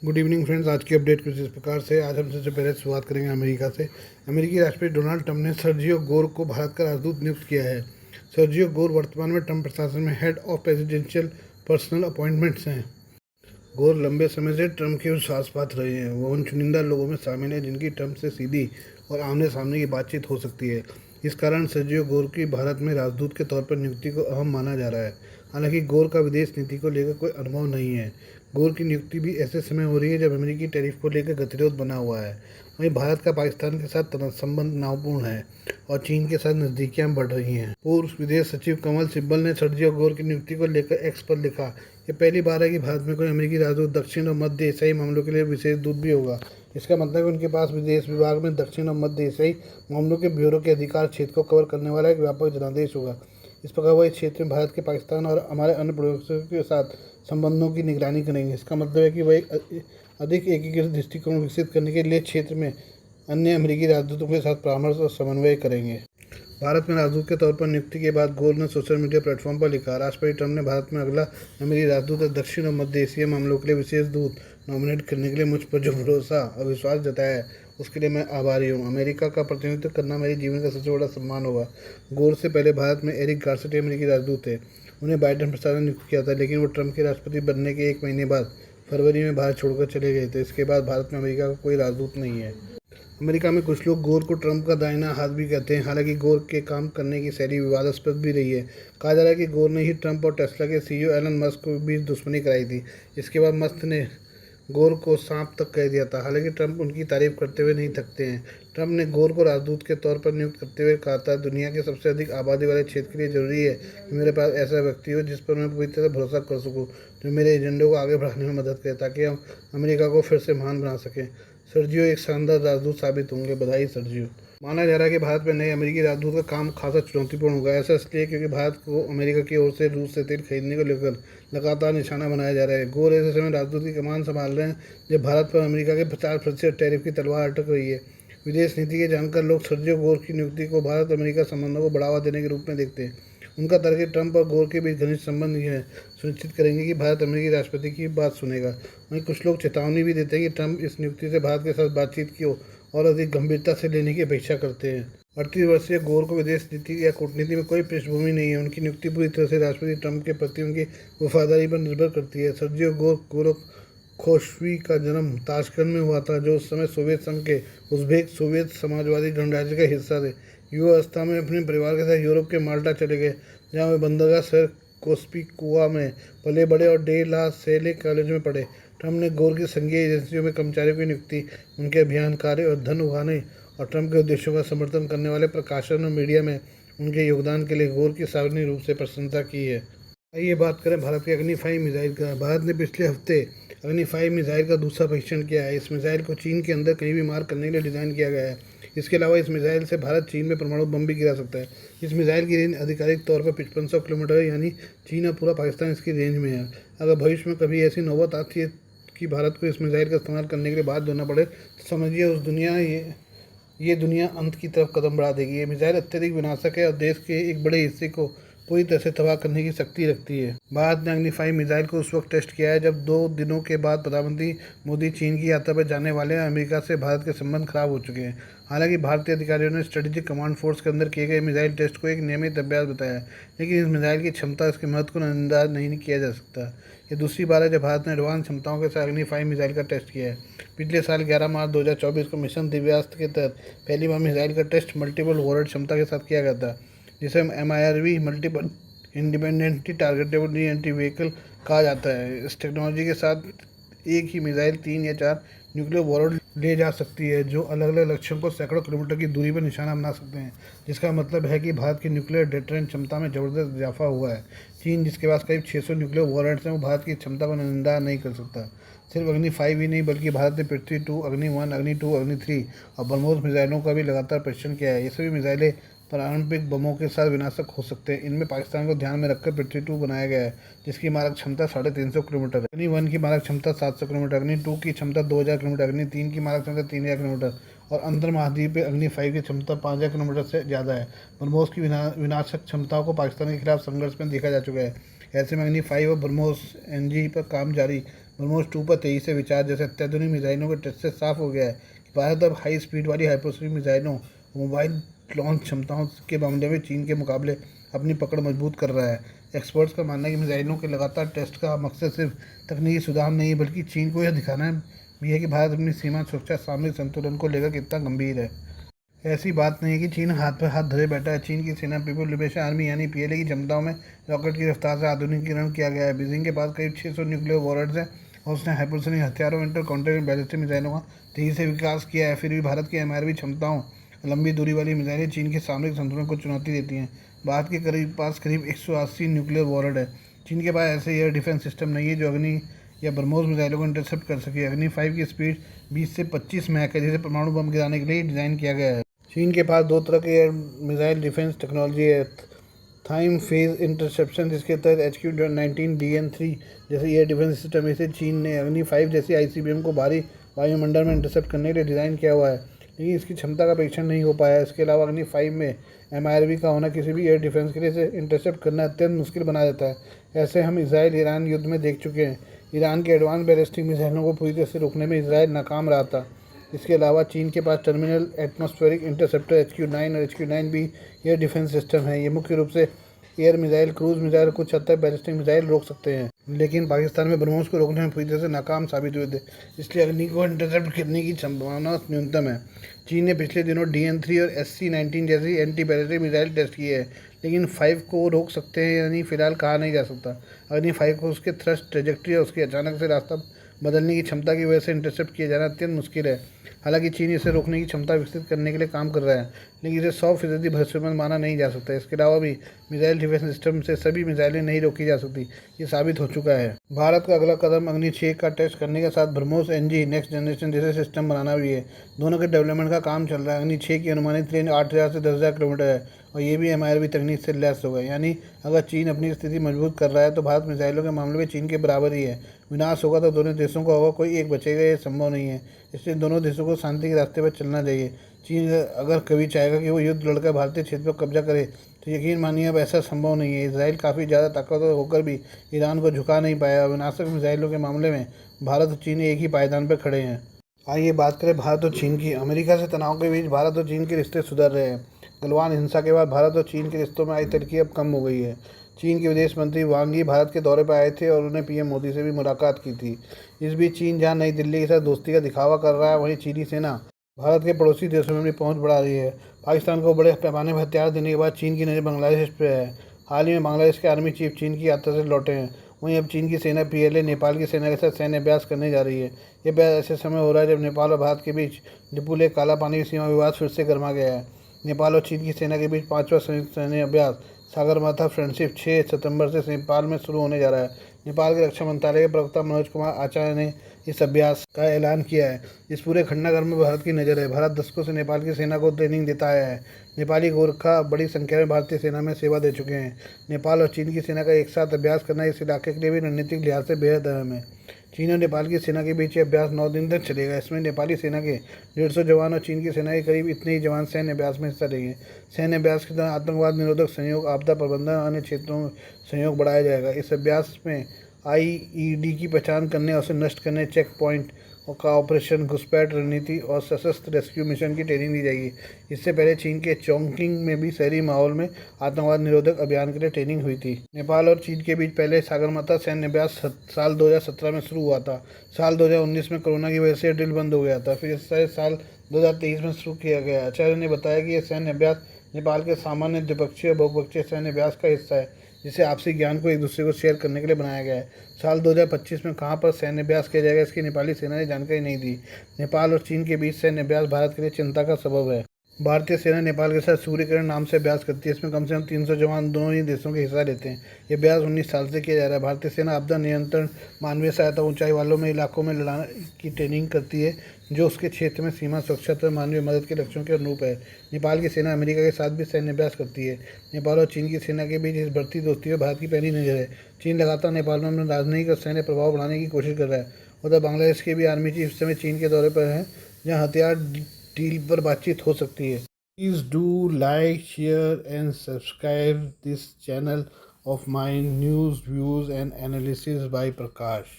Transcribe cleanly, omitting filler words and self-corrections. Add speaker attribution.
Speaker 1: Good evening friends. आज की update कुछ इस प्रकार से। आज हम सबसे पहले शुरुआत करेंगे अमेरिका से। अमेरिकी राष्ट्रपति डोनाल्ड ट्रंप ने सर्जियो गोर को भारत का राजदूत नियुक्त किया है। सर्जियो गोर वर्तमान में ट्रंप प्रशासन में head of presidential personal appointments हैं। गोर लंबे समय से ट्रंप के विश्वास पात्र रहे हैं। वो उन चुनिंदा लोगों में शामिल हैं जिनकी ट्रंप से सीधी और आमने सामने की बातचीत हो सकती है। इस कारण सर्जियो गोर की भारत में राजदूत के तौर पर नियुक्ति को अहम माना जा रहा है। हालांकि गोर का विदेश नीति को लेकर कोई अनुभव नहीं है। गोर की नियुक्ति भी ऐसे समय हो रही है जब अमेरिकी टैरिफ को लेकर गतिरोध बना हुआ है। वहीं भारत का पाकिस्तान के साथ संबंध नावपूर्ण है और चीन के साथ नज़दीकियां बढ़ रही हैं। पूर्व विदेश सचिव कमल सिब्बल ने सर्जियो गोर की नियुक्ति को लेकर एक्स पर लिखा, ये पहली बार है कि भारत में कोई अमेरिकी राजदूत दक्षिण और मध्य एशियाई मामलों के लिए विशेष दूत भी होगा। इसका मतलब है उनके पास विदेश विभाग में दक्षिण और मध्य एशियाई मामलों के ब्यूरो के अधिकार क्षेत्र को कवर करने वाला एक व्यापक जनादेश होगा। इस प्रकार वह इस क्षेत्र में भारत के, पाकिस्तान और हमारे अन्य पड़ोसियों के साथ संबंधों की निगरानी करेंगे। इसका मतलब है कि वह एक अधिक एकीकृत दृष्टिकोण विकसित करने के लिए क्षेत्र में अन्य अमेरिकी राजदूतों के साथ परामर्श और समन्वय करेंगे। भारत में राजदूत के तौर पर नियुक्ति के बाद गोर ने सोशल मीडिया प्लेटफॉर्म पर लिखा, राष्ट्रपति ट्रंप ने भारत में अगला अमेरिकी राजदूत और दक्षिण और मध्य एशिया मामलों के लिए विशेष दूत नॉमिनेट करने के लिए मुझ पर जो भरोसा और विश्वास जताया है उसके लिए मैं आभारी हूँ। अमेरिका का प्रतिनिधित्व करना मेरे जीवन का सबसे बड़ा सम्मान होगा। गोर से पहले भारत में एरिक गारसेट अमेरिकी राजदूत थे। उन्हें बाइडेन प्रशासन ने नियुक्त किया था, लेकिन वो ट्रंप के राष्ट्रपति बनने के 1 महीने बाद फरवरी में भारत छोड़कर चले गए थे। इसके बाद भारत में अमेरिका का कोई राजदूत नहीं है। अमेरिका में कुछ लोग गोर को ट्रंप का दाहिना हाथ भी कहते हैं। हालांकि गोर के काम करने की शैली विवादास्पद भी रही है। कहा जा रहा है कि गोर ने ही ट्रंप और टेस्ला के सीईओ एलन मस्क को बीच दुश्मनी कराई थी। इसके बाद मस्क ने गोर को सांप तक कह दिया था। हालांकि ट्रंप उनकी तारीफ करते हुए नहीं थकते हैं। ट्रंप ने गोर को राजदूत के तौर पर नियुक्त करते हुए कहा था, दुनिया के सबसे अधिक आबादी वाले क्षेत्र के लिए जरूरी है कि मेरे पास ऐसा व्यक्ति हो जिस पर मैं पूरी तरह भरोसा कर सकूं, जो मेरे एजेंडे को आगे बढ़ाने में मदद करे ताकि हम अमेरिका को फिर से महान बना सकें। सर्जियो एक शानदार राजदूत साबित होंगे। बधाई सर्जियो। माना जा रहा है कि भारत में नए अमेरिकी राजदूत का काम खासा चुनौतीपूर्ण होगा। ऐसा इसलिए क्योंकि भारत को अमेरिका की ओर से रूस से तेल खरीदने को लेकर लगातार निशाना बनाया जा रहा है। गोर ऐसे समय राजदूत की कमान संभाल रहे हैं जब भारत पर अमेरिका के 50% टैरिफ की तलवार अटक रही है। विदेश नीति के जानकार लोग सर्जियो गोर की नियुक्ति को भारत अमेरिका संबंधों को बढ़ावा देने के रूप में देखते हैं। उनका तर्क है ट्रंप और गोर के बीच घनिष्ठ संबंध यह सुनिश्चित करेंगे कि भारत अमेरिकी राष्ट्रपति की बात सुनेगा। वहीं कुछ लोग चेतावनी भी देते हैं कि ट्रंप इस नियुक्ति से भारत के साथ बातचीत की और अधिक गंभीरता से लेने की अपेक्षा करते हैं। 38 वर्षीय गोर को विदेश नीति या कूटनीति में कोई पृष्ठभूमि नहीं है। उनकी नियुक्ति पूरी तरह से राष्ट्रपति ट्रंप के प्रति उनकी वफादारी पर निर्भर करती है। सर्जियो गोर खोशवी का जन्म ताशकंद में हुआ था, जो उस समय सोवियत संघ के उज़्बेक सोवियत समाजवादी गणराज्य का हिस्सा थे। युवा अवस्था में अपने परिवार के साथ यूरोप के माल्टा चले गए, जहाँ वे बंदरगाह शहर कोस्पिकुआ में पले बड़े और डे ला सेले कॉलेज में पढ़े। ट्रंप ने गोर की संघीय एजेंसियों में कर्मचारियों की नियुक्ति, उनके अभियान कार्य और धन उगाने और ट्रंप के उद्देश्यों का समर्थन करने वाले प्रकाशन और मीडिया में उनके योगदान के लिए गोर की सार्वजनिक रूप से प्रशंसा की है। आइए बात करें भारत के अग्नि 5 मिसाइल का। भारत ने पिछले हफ्ते अग्नि 5 मिसाइल का दूसरा परीक्षण किया है। इस मिसाइल को चीन के अंदर कहीं भी मार करने के लिए डिज़ाइन किया गया है। इसके अलावा इस मिसाइल से भारत चीन में परमाणु बम भी गिरा सकता है। इस मिसाइल की रेंज आधिकारिक तौर पर 5500 किलोमीटर है, यानी चीन और पूरा पाकिस्तान इसकी रेंज में है। अगर भविष्य में कभी ऐसी नौबत आती है कि भारत को इस मिसाइल का इस्तेमाल करने के लिए बाध्य होना पड़े, तो समझिए ये दुनिया अंत की तरफ कदम बढ़ा देगी। ये मिसाइल अत्यधिक विनाशक है और देश के एक बड़े हिस्से को पूरी तरह से तबाह करने की शक्ति रखती है। भारत ने अग्नि 5 मिसाइल को उस वक्त टेस्ट किया है जब 2 दिनों के बाद प्रधानमंत्री मोदी चीन की यात्रा पर जाने वाले हैं। अमेरिका से भारत के संबंध खराब हो चुके हैं। हालांकि भारतीय अधिकारियों ने स्ट्रेटेजिक कमांड फोर्स के अंदर किए गए मिसाइल टेस्ट को एक नियमित अभ्यास बताया है, लेकिन इस मिसाइल की क्षमता, इसके महत्व को नजरअंदाज नहीं किया जा सकता। ये दूसरी बार है जब भारत ने एडवांस क्षमताओं के साथ अग्नि 5 मिसाइल का टेस्ट किया है। पिछले साल 11 मार्च 2024 को मिशन दिव्यास्त्र के तहत पहली बार मिसाइल का टेस्ट मल्टीपल वॉरड क्षमता के साथ किया गया था, जिसे MIRV multiple independently targetable re entry vehicle कहा जाता है। इस टेक्नोलॉजी के साथ एक ही मिसाइल 3 या 4 न्यूक्लियर वॉरड ले जा सकती है, जो अलग अलग लक्ष्यों को सैकड़ों किलोमीटर की दूरी पर निशाना बना सकते हैं, जिसका मतलब है कि भारत की न्यूक्लियर डेटरेंट क्षमता में ज़बरदस्त इजाफा हुआ है। चीन, जिसके पास करीब 600 न्यूक्लियर वॉरड्स हैं, वो भारत की क्षमता को नजरअंदाज नहीं कर सकता। सिर्फ अग्नि 5 ही नहीं, बल्कि भारत ने पृथ्वी 2, अग्नि 1, अग्नि 2, अग्नि 3 और ब्रह्मोस मिसाइलों का भी लगातार परीक्षण किया है। ये सभी मिसाइलें पारंपरिक बमों के साथ विनाशक हो सकते हैं। इनमें पाकिस्तान को ध्यान में रखकर पृथ्वी 2 बनाया गया है, जिसकी मारक क्षमता 350 किलोमीटर है। अग्नि 1 की मारक क्षमता 700 किलोमीटर, अग्नि 2 की क्षमता 2000 किलोमीटर, अग्नि 3 की मारक क्षमता 3000 किलोमीटर और अंतर महाद्वीपीय अग्नि 5 की क्षमता 5000 किलोमीटर से ज़्यादा है। ब्रह्मोस की विनाशक क्षमताओं को पाकिस्तान के खिलाफ संघर्ष में देखा जा चुका है। ऐसे में अग्नि 5 और ब्रह्मोस NG पर काम जारी। ब्रह्मोस 2 पर तेजी से विचार जैसे अत्याधुनिक मिसाइलों के टेस्ट से साफ हो गया है कि भारत अब हाई स्पीड वाली हाइपरसोनिक मिसाइलों मोबाइल लॉन्च क्षमताओं के मामले में चीन के मुकाबले अपनी पकड़ मजबूत कर रहा है। एक्सपर्ट्स का मानना है कि मिसाइलों के लगातार टेस्ट का मकसद सिर्फ तकनीकी सुधार नहीं बल्कि चीन को यह दिखाना भी है कि भारत अपनी सीमा सुरक्षा सामरिक संतुलन को लेकर कितना गंभीर है। ऐसी बात नहीं है कि चीन हाथ पर हाथ धरे बैठा है। चीन की सेना पीपुल लिबरेशन आर्मी यानी पीएलए की क्षमताओं में रॉकेट की रफ्तार से आधुनिकीकरण किया गया है। बीजिंग के पास करीब 600 न्यूक्लियर वॉरहेड्स हैं और उसने हाइपरसोनिक हथियारों इंटर कॉन्टिनेंटल बैलिस्टिक मिसाइलों का तेजी से विकास किया है। फिर भी भारत की एमआरवी क्षमताओं लंबी दूरी वाली मिसाइलें चीन के सामरिक संतुलन को चुनौती देती हैं। भारत के पास करीब 180 न्यूक्लियर वॉरहेड है। चीन के पास ऐसे एयर डिफेंस सिस्टम नहीं है जो अग्नि या ब्रह्मोस मिसाइलों को इंटरसेप्ट कर सके। अग्नि 5 की स्पीड 20 से 25 मैक है, जिसे परमाणु बम गिराने के लिए डिज़ाइन किया गया है। चीन के पास 2 तरह की एयर मिसाइल डिफेंस टेक्नोलॉजी है। थाइम फेज इंटरसेप्शन, जिसके तहत HQ-19 DN3 जैसे एयर डिफेंस सिस्टम, इसे चीन ने अग्नि 5 जैसी ICBM को भारी वायुमंडल में इंटरसेप्ट करने के लिए डिज़ाइन किया हुआ है, लेकिन इसकी क्षमता का परीक्षण नहीं हो पाया है। इसके अलावा अग्नि 5 में MIRV का होना किसी भी एयर डिफेंस के लिए इसे इंटरसेप्ट करना अत्यंत मुश्किल बना देता है। ऐसे हम इसराइल ईरान युद्ध में देख चुके हैं। ईरान के एडवांस बैलिस्टिक मिसाइलों को पूरी तरह से रोकने में इसराइल नाकाम रहा था। इसके अलावा चीन के पास टर्मिनल एटमॉस्फेरिक इंटरसेप्टर HQ-9 और HQ-9B एयर डिफेंस सिस्टम है। ये मुख्य रूप से एयर मिसाइल, क्रूज मिसाइल, कुछ हद तक बैलिस्टिक मिसाइल रोक सकते हैं, लेकिन पाकिस्तान में ब्रह्मोस को रोकने में पूरी तरह से नाकाम साबित हुए थे। इसलिए अग्नि को इंटरसेप्ट करने की संभावना न्यूनतम है। चीन ने पिछले दिनों DN3 और SC-19 जैसी एंटी बैलिस्टिक मिसाइल टेस्ट किए हैं, लेकिन 5 को रोक सकते हैं या नहीं फिलहाल कहा नहीं जा सकता। अग्नि 5 को उसके थ्रस्ट ट्रेजेक्ट्री और उसके अचानक से रास्ता बदलने की क्षमता की वजह से इंटरसेप्ट किया जाना अत्यंत मुश्किल है। हालांकि चीन इसे रोकने की क्षमता विकसित करने के लिए काम कर रहा है, लेकिन इसे 100% भरोसेमंद माना नहीं जा सकता। इसके अलावा भी मिसाइल डिफेंस सिस्टम से सभी मिसाइलें नहीं रोकी जा सकती, ये साबित हो चुका है। भारत का अगला कदम अग्नि 6 का टेस्ट करने के साथ ब्रह्मोस NG नेक्स्ट जनरेशन जैसे सिस्टम बनाना भी है। दोनों के डेवलपमेंट का काम चल रहा है। अग्नि 6 की अनुमानित रेंज 8000 से 10,000 किलोमीटर है और ये भी MIRV तकनीक से लैस होगा। यानी अगर चीन अपनी स्थिति मजबूत कर रहा है तो भारत मिसाइलों के मामले में चीन के बराबर ही है। विनाश होगा तो दोनों देशों का होगा, कोई एक बचेगा, ये संभव नहीं है। इसलिए दोनों देशों को शांति के रास्ते पर चलना चाहिए। चीन अगर कभी चाहेगा कि वो युद्ध लड़कर भारतीय क्षेत्र पर कब्जा करे तो यकीन मानिए अब ऐसा संभव नहीं है। इसराइल काफ़ी ज़्यादा ताकतवर होकर भी ईरान को झुका नहीं पाया। विनाशक मिसाइलों के मामले में भारत और चीन एक ही पायदान पर खड़े हैं। आइए बात करें भारत और चीन की। अमेरिका से तनाव के बीच भारत और चीन के रिश्ते सुधर रहे हैं। गलवान हिंसा के बाद भारत और चीन के रिश्तों में आई तल्खी अब कम हो गई है। चीन के विदेश मंत्री वांग यी भारत के दौरे पर आए थे और उन्हें PM मोदी से भी मुलाकात की थी। इस बीच चीन जहां नई दिल्ली के साथ दोस्ती का दिखावा कर रहा है, वहीं चीनी सेना भारत के पड़ोसी देशों में भी पहुंच बढ़ा रही है। पाकिस्तान को बड़े पैमाने पर हथियार देने के बाद चीन की नज़र बांग्लादेश पर है। हाल ही में बांग्लादेश के आर्मी चीफ चीन की यात्रा से लौटे हैं। वहीं अब चीन की सेना PLA नेपाल की सेना के साथ सैन्य अभ्यास करने जा रही है। ये अभ्यास ऐसे समय हो रहा है जब नेपाल और भारत के बीच डिपुले काला पानी की सीमा विवाद फिर से गर्मा गया है। नेपाल और चीन की सेना के बीच 5वां संयुक्त सैन्य अभ्यास सागरमाथा फ्रेंडशिप 6 सितंबर से नेपाल में शुरू होने जा रहा है। नेपाल के रक्षा मंत्रालय के प्रवक्ता मनोज कुमार आचार्य ने इस अभ्यास का ऐलान किया है। इस पूरे खंडागर में भारत की नज़र है। भारत दशकों से नेपाल की सेना को ट्रेनिंग देता आया है। नेपाली गोरखा बड़ी संख्या में भारतीय सेना में सेवा दे चुके हैं। नेपाल और चीन की सेना का एक साथ अभ्यास करना इस इलाके के लिए भी रणनीतिक लिहाज से बेहद अहम है। चीन और नेपाल की सेना के बीच ये अभ्यास 9 दिन तक चलेगा। इसमें नेपाली सेना के 150 जवान और चीन की सेना के करीब इतने ही जवान सैन्य अभ्यास में हिस्सा लेंगे। सैन्य अभ्यास के दौरान आतंकवाद निरोधक सहयोग, आपदा प्रबंधन और अन्य क्षेत्रों में सहयोग बढ़ाया जाएगा। इस अभ्यास में IED की पहचान करने और उसे नष्ट करने, चेक पॉइंट का ऑपरेशन, घुसपैठ रणनीति और सशस्त्र रेस्क्यू मिशन की ट्रेनिंग दी जाएगी। इससे पहले चीन के चोंगकिंग में भी शहरी माहौल में आतंकवाद निरोधक अभियान के लिए ट्रेनिंग हुई थी। नेपाल और चीन के बीच पहले सागरमाथा सैन्य अभ्यास साल 2017 में शुरू हुआ था। साल 2019 में कोरोना की वजह से ड्रिल बंद हो गया था। फिर इस साल 2023 में शुरू किया गया। आचार्य ने बताया कि यह सैन्य अभ्यास नेपाल के सामान्य द्विपक्षीय और बहुपक्षीय सैन्य अभ्यास का हिस्सा है, जिसे आपसी ज्ञान को एक दूसरे को शेयर करने के लिए बनाया गया है। साल 2025 में कहां पर सैन्य अभ्यास किया जाएगा, इसकी नेपाली सेना ने जानकारी नहीं दी। नेपाल और चीन के बीच सैन्य अभ्यास भारत के लिए चिंता का सबब है। भारतीय सेना नेपाल के साथ सूर्यकिरण नाम से अभ्यास करती है। इसमें कम से कम 300 जवान दोनों ही देशों के हिस्सा लेते हैं। ये अभ्यास 19 साल से किया जा रहा है। भारतीय सेना आपदा नियंत्रण, मानवीय सहायता, ऊंचाई वालों में इलाकों में लड़ाई की ट्रेनिंग करती है, जो उसके क्षेत्र में सीमा सुरक्षा तथा मानवीय मदद के लक्ष्यों के अनुरूप है। नेपाल की सेना अमेरिका के साथ भी सैन्य अभ्यास करती है। नेपाल और चीन की सेना के बीच इस बढ़ती दोस्ती में भारत की पहली नज़र है। चीन लगातार नेपाल में अपना राजनयिक और सैन्य प्रभाव बढ़ाने की कोशिश कर रहा है। उधर बांग्लादेश के भी आर्मी चीफ इस समय चीन के दौरे पर हैं, जहाँ हथियार डील पर बातचीत हो सकती है। Please do like, share and subscribe this channel of my news, views and analysis by Prakash.